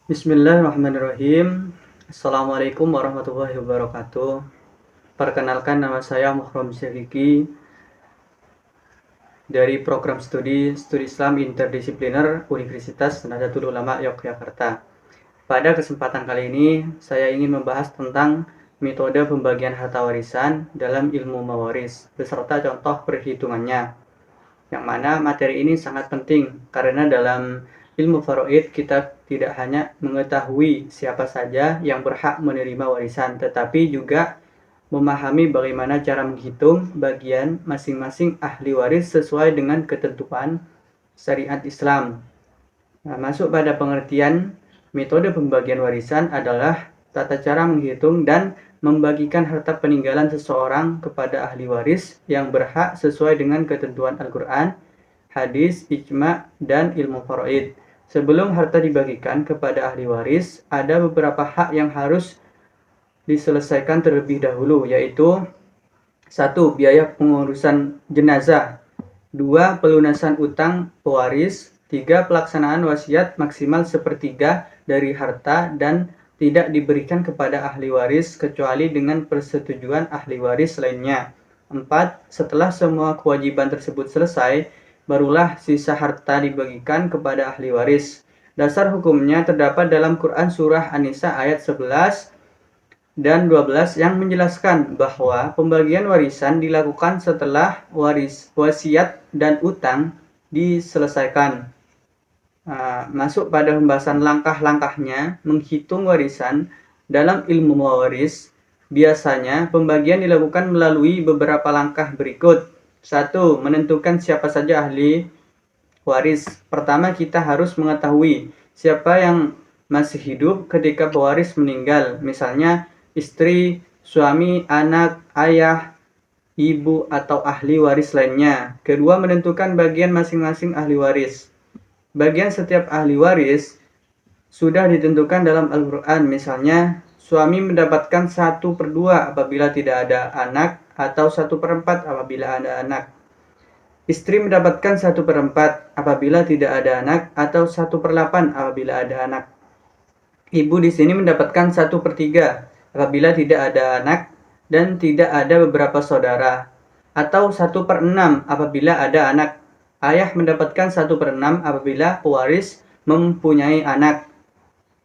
Bismillahirrahmanirrahim. Assalamualaikum warahmatullahi wabarakatuh. Perkenalkan, nama saya Muhram Syariki dari program studi Islam Interdisipliner Universitas Nahdlatul Ulama Yogyakarta. Pada kesempatan kali ini, saya ingin membahas tentang metode pembagian harta warisan dalam ilmu mawaris beserta contoh perhitungannya. Yang mana materi ini sangat penting karena dalam ilmu faraid kita tidak hanya mengetahui siapa saja yang berhak menerima warisan, tetapi juga memahami bagaimana cara menghitung bagian masing-masing ahli waris sesuai dengan ketentuan syariat Islam. Nah, masuk pada pengertian metode pembagian warisan adalah tata cara menghitung dan membagikan harta peninggalan seseorang kepada ahli waris yang berhak sesuai dengan ketentuan Al-Quran, hadis, ijma, dan ilmu faraid. Sebelum harta dibagikan kepada ahli waris, ada beberapa hak yang harus diselesaikan terlebih dahulu, yaitu 1. Biaya pengurusan jenazah, 2. Pelunasan utang pewaris, 3. Pelaksanaan wasiat maksimal sepertiga dari harta dan tidak diberikan kepada ahli waris kecuali dengan persetujuan ahli waris lainnya. 4. Setelah semua kewajiban tersebut selesai, barulah sisa harta dibagikan kepada ahli waris. Dasar hukumnya terdapat dalam Quran Surah An-Nisa ayat 11 dan 12 yang menjelaskan bahwa pembagian warisan dilakukan setelah wasiat dan utang diselesaikan. Masuk pada pembahasan langkah-langkahnya menghitung warisan dalam ilmu mawaris. Biasanya pembagian dilakukan melalui beberapa langkah berikut. 1. Menentukan siapa saja ahli waris. Pertama, kita harus mengetahui siapa yang masih hidup ketika pewaris meninggal. Misalnya istri, suami, anak, ayah, ibu, atau ahli waris lainnya. Kedua, menentukan bagian masing-masing ahli waris. Bagian setiap ahli waris sudah ditentukan dalam Al-Quran. Misalnya, suami mendapatkan 1/2 apabila tidak ada anak, atau 1/4 apabila ada anak. Istri mendapatkan 1/4 apabila tidak ada anak, atau 1/8 apabila ada anak. Ibu di sini mendapatkan 1/3 apabila tidak ada anak dan tidak ada beberapa saudara, atau 1/6 apabila ada anak. Ayah mendapatkan 1/6 apabila pewaris mempunyai anak.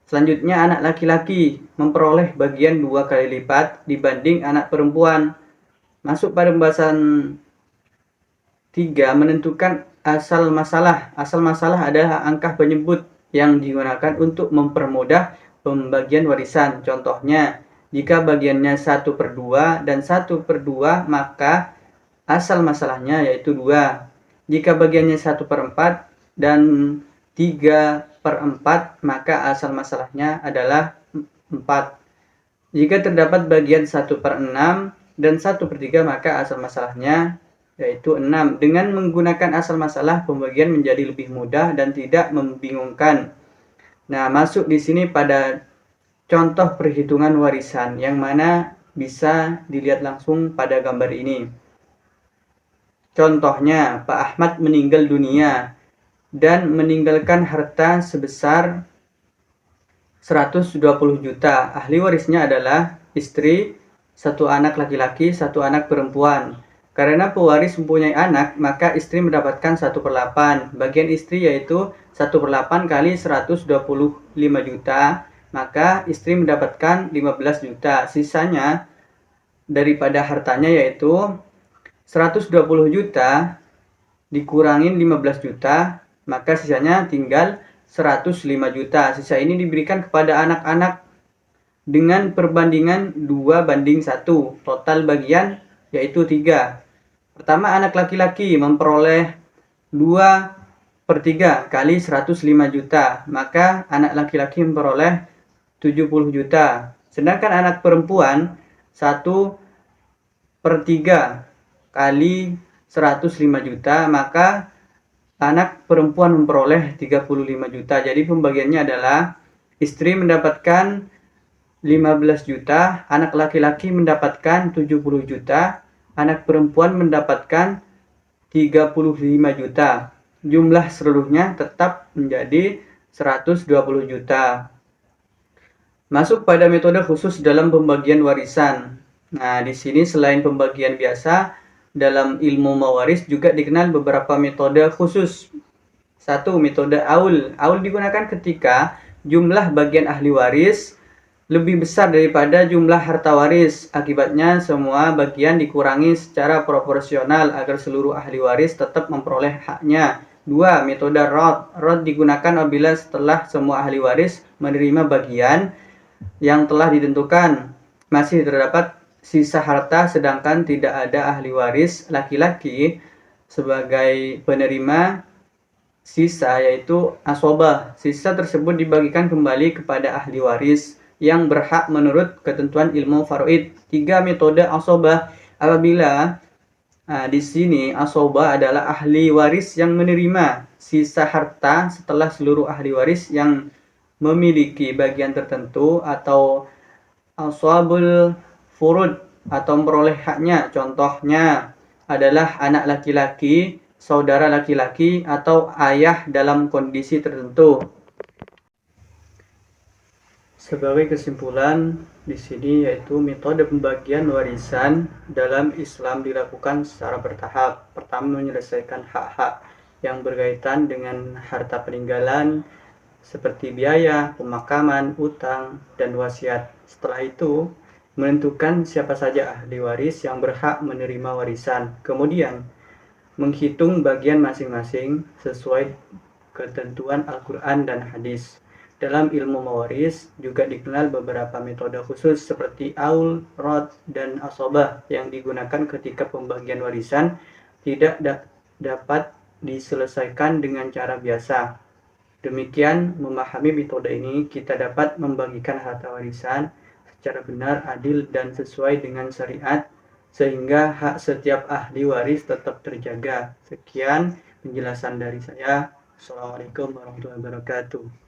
Selanjutnya, anak laki-laki memperoleh bagian 2 kali lipat dibanding anak perempuan. Masuk pada pembahasan 3. Menentukan asal masalah. Asal masalah adalah angka penyebut yang digunakan untuk mempermudah pembagian warisan. Contohnya, jika bagiannya 1/2 dan 1/2, maka asal masalahnya yaitu 2. Jika bagiannya 1/4 dan 3/4, maka asal masalahnya adalah 4. Jika terdapat bagian 1/6 dan 1/3, maka asal masalahnya yaitu 6. Dengan menggunakan asal masalah, pembagian menjadi lebih mudah dan tidak membingungkan. Nah, masuk di sini pada contoh perhitungan warisan yang mana bisa dilihat langsung pada gambar ini. Contohnya, Pak Ahmad meninggal dunia dan meninggalkan harta sebesar 120 juta. Ahli warisnya adalah istri, 1 anak laki-laki, 1 anak perempuan. Karena pewaris mempunyai anak, maka istri mendapatkan 1/8. Bagian istri yaitu 1/8 kali 125 juta, maka istri mendapatkan 15 juta. Sisanya daripada hartanya yaitu 120 juta dikurangin 15 juta, maka sisanya tinggal 105 juta. Sisa ini diberikan kepada anak-anak dengan perbandingan 2/1. Total bagian yaitu 3. Pertama, anak laki-laki memperoleh 2/3 kali 105 juta, maka anak laki-laki memperoleh 70 juta. Sedangkan anak perempuan 1/3 kali 105 juta, maka anak perempuan memperoleh 35 juta. Jadi pembagiannya adalah istri mendapatkan 15 juta, anak laki-laki mendapatkan 70 juta, anak perempuan mendapatkan 35 juta. Jumlah seluruhnya tetap menjadi 120 juta. Masuk pada metode khusus dalam pembagian warisan. Nah, di sini selain pembagian biasa, dalam ilmu mewaris juga dikenal beberapa metode khusus. Satu, metode aul. Aul digunakan ketika jumlah bagian ahli waris lebih besar daripada jumlah harta waris. Akibatnya semua bagian dikurangi secara proporsional agar seluruh ahli waris tetap memperoleh haknya. Dua, metode rod. Rod digunakan apabila setelah semua ahli waris menerima bagian yang telah ditentukan, masih terdapat sisa harta sedangkan tidak ada ahli waris laki-laki sebagai penerima sisa, yaitu asobah. Sisa tersebut dibagikan kembali kepada ahli waris yang berhak menurut ketentuan ilmu faraid. Tiga, metode asobah. Apabila di sini asobah adalah ahli waris yang menerima sisa harta setelah seluruh ahli waris yang memiliki bagian tertentu atau ashabul furud atau memperoleh haknya. Contohnya adalah anak laki-laki, saudara laki-laki, atau ayah dalam kondisi tertentu. Sebagai kesimpulan di sini yaitu metode pembagian warisan dalam Islam dilakukan secara bertahap. Pertama, menyelesaikan hak-hak yang berkaitan dengan harta peninggalan seperti biaya, pemakaman, utang, dan wasiat. Setelah itu, menentukan siapa saja ahli waris yang berhak menerima warisan. Kemudian, menghitung bagian masing-masing sesuai ketentuan Al-Quran dan hadis. Dalam ilmu mewaris juga dikenal beberapa metode khusus seperti aul, rod, dan asobah yang digunakan ketika pembagian warisan tidak dapat diselesaikan dengan cara biasa. Demikian, memahami metode ini, kita dapat membagikan harta warisan secara benar, adil, dan sesuai dengan syariat, sehingga hak setiap ahli waris tetap terjaga. Sekian penjelasan dari saya. Assalamualaikum warahmatullahi wabarakatuh.